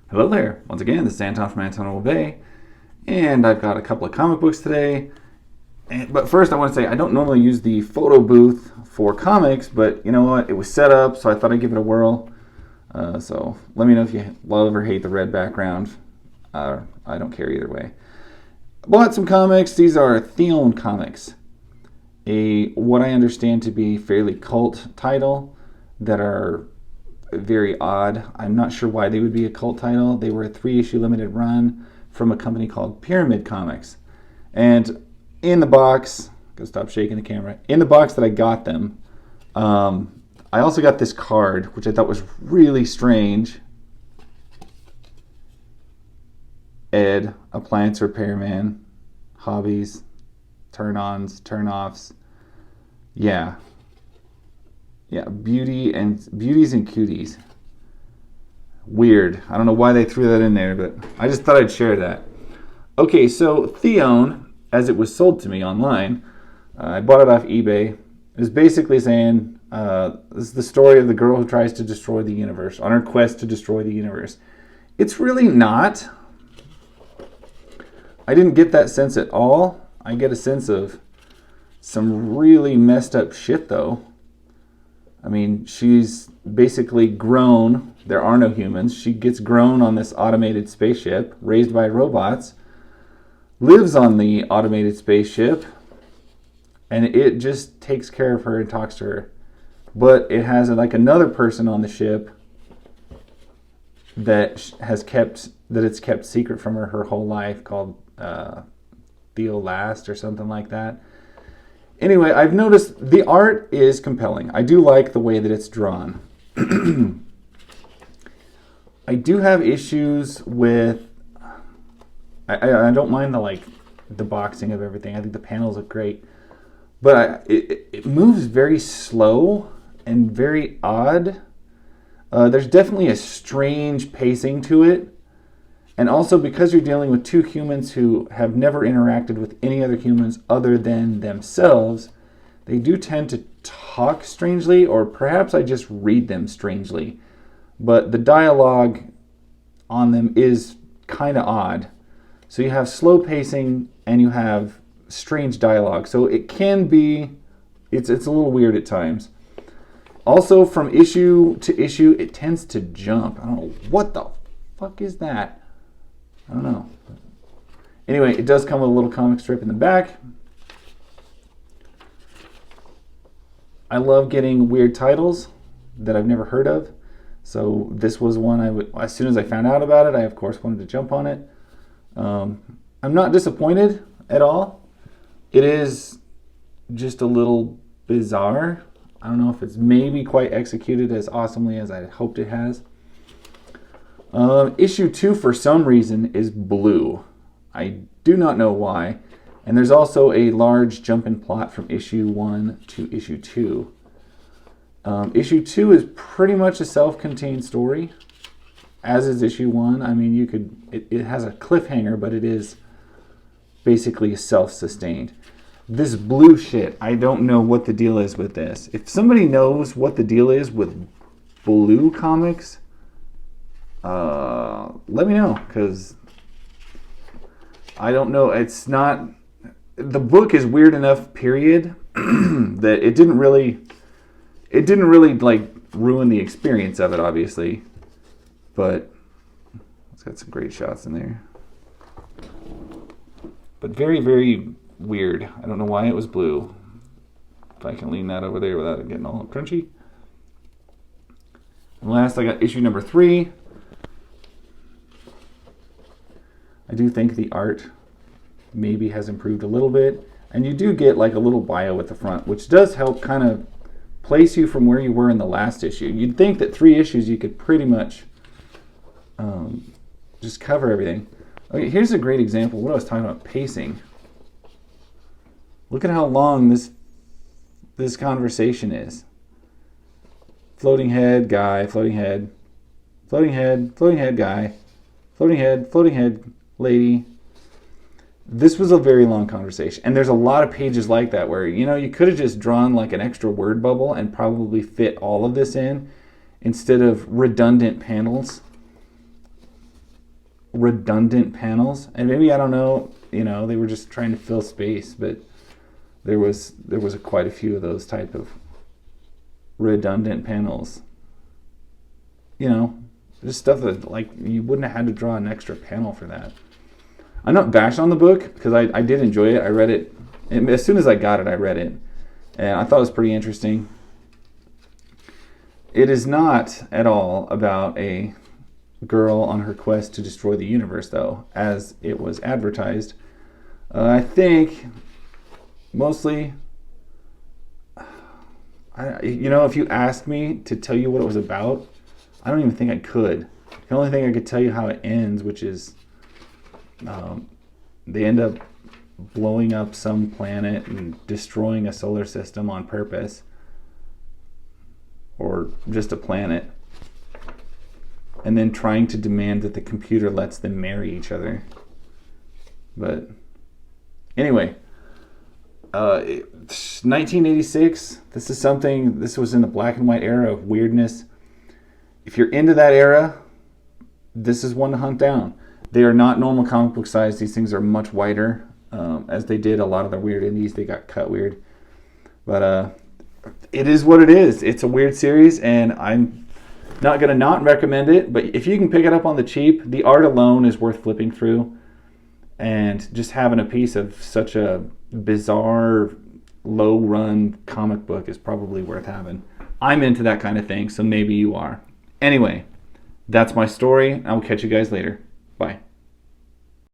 Hello there. Once again, this is Anton from Antonio Bay, and I've got a couple of comic books today. But first, I want to say I don't normally use the photo booth for comics, but you know what? It was set up, so I thought I'd give it a whirl. So let me know if you love or hate the red background. I don't care either way. Bought some comics. These are Theown comics, what I understand to be fairly cult title that are very odd. I'm not sure why they would be a cult title. They were a 3-issue limited run from a company called Pyramid Comics. And in the box, gotta stop shaking the camera. In the box that I got them, I also got this card, which I thought was really strange. Ed, appliance repairman, hobbies, turn-ons, turn-offs. Yeah, beauties and cuties. Weird. I don't know why they threw that in there, but I just thought I'd share that. Okay, so Theown, as it was sold to me online, I bought it off eBay. It was basically saying, this is the story of the girl who tries to destroy the universe, on her quest to destroy the universe. It's really not. I didn't get that sense at all. I get a sense of some really messed up shit, though. I mean, she's basically grown. There are no humans. She gets grown on this automated spaceship, raised by robots, lives on the automated spaceship, and it just takes care of her and talks to her. But it has like another person on the ship that it's kept secret from her whole life, called Theo Last or something like that. Anyway, I've noticed the art is compelling. I do like the way that it's drawn. I do have issues with... I don't mind the boxing of everything. I think the panels look great. But it moves very slow and very odd. There's definitely a strange pacing to it. And also, because you're dealing with two humans who have never interacted with any other humans other than themselves, they do tend to talk strangely, or perhaps I just read them strangely. But the dialogue on them is kind of odd. So you have slow pacing and you have strange dialogue. So it can be, it's a little weird at times. Also, from issue to issue, it tends to jump. I don't know, what the fuck is that? I don't know. Anyway, it does come with a little comic strip in the back. I love getting weird titles that I've never heard of. So this was one as soon as I found out about it, I of course wanted to jump on it. I'm not disappointed at all. It is just a little bizarre. I don't know if it's maybe quite executed as awesomely as I hoped it has. Issue 2, for some reason, is blue. I do not know why. And there's also a large jump in plot from issue 1 to issue 2. Issue 2 is pretty much a self-contained story, as is issue 1. I mean, it has a cliffhanger, but it is basically self-sustained. This blue shit, I don't know what the deal is with this. If somebody knows what the deal is with blue comics, let me know, because I don't know. It's not... The book is weird enough, period, that it didn't really ruin the experience of it, obviously. But it's got some great shots in there. But very, very weird. I don't know why it was blue. If I can lean that over there without it getting all crunchy. And last, I got issue number 3. I do think the art maybe has improved a little bit. And you do get like a little bio at the front, which does help kind of place you from where you were in the last issue. You'd think that 3 issues you could pretty much just cover everything. Okay, here's a great example of what I was talking about, pacing. Look at how long this conversation is. Floating head, guy, floating head, floating head, floating head, guy, floating head, lady. This was a very long conversation. And there's a lot of pages like that where, you could have just drawn like an extra word bubble and probably fit all of this in instead of redundant panels. redundant panels, and maybe, I don't know, they were just trying to fill space, but there was quite a few of those type of redundant panels. Just stuff that, like, you wouldn't have had to draw an extra panel for that. I'm not bashing on the book because I did enjoy it. I read it, and as soon as I got it, I read it, and I thought it was pretty interesting. It is not at all about a girl on her quest to destroy the universe, though, as it was advertised. I think mostly, if you asked me to tell you what it was about, I don't even think I could. The only thing I could tell you how it ends, which is they end up blowing up some planet and destroying a solar system on purpose, or just a planet, and then trying to demand that the computer lets them marry each other. But anyway, 1986, this was in the black and white era of weirdness. If you're into that era, this is one to hunt down. They are not normal comic book size. These things are much wider. As they did a lot of the weird indies, they got cut weird. But it is what it is. It's a weird series, and I'm not going to not recommend it. But if you can pick it up on the cheap, the art alone is worth flipping through. And just having a piece of such a bizarre, low-run comic book is probably worth having. I'm into that kind of thing, so maybe you are. Anyway, that's my story. I will catch you guys later.